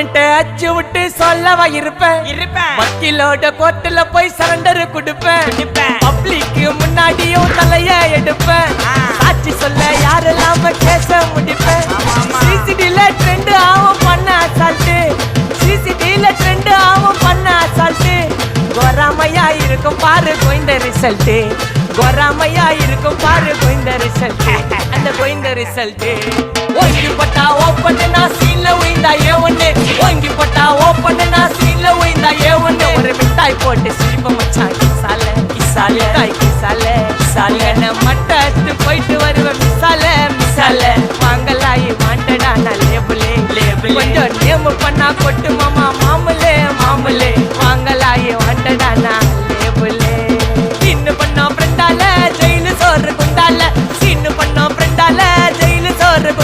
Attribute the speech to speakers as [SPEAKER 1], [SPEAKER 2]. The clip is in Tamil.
[SPEAKER 1] அண்ணன்ட்ட அச்சு விட்டு சொல்லவா இருப்பேன் வக்கீலோட கோர்ட்டுல போய் சரண்டர் கொடுப்பேன் பப்ளிக்கு முன்னாடியும் தலைய எடுப்பேன் சாட்சி சொல்ல யாரெல்லாம கேச முடிப்பேன் சிசிடில ட்ரெண்ட் ஆகும் பண்ண அசால்ட்டு சிசிடில ட்ரெண்ட் ஆகும் பண்ண அசால்ட்டு கோராமையா இருக்கும் பாரு கோயிந்த ரிசல்ட் கோராமையா இருக்கும் பாரு கோயிந்த ரிசல்ட் அந்த கோயிந்த ரிசல்ட் ஓங்கி பட்டா ஓப்பன் நான் சீன்ல உயிந்தா ஒண்ணு ஓங்கி பட்டா ஓப்பன் நான் சீன்ல உயிந்தா ஒண்ணு ஒரு மிட்டாய் போட்டு சிரிப்ப மச்சான் கிசால கிசால தாய் கிசால கிசால மட்டத்து போயிட்டு வருவேன் மிசால மிசால வாங்கலாயி வாண்டடா நான் லேபிளே லேபிள் கொஞ்சம் நேம் பண்ணா கொட்டு மாமா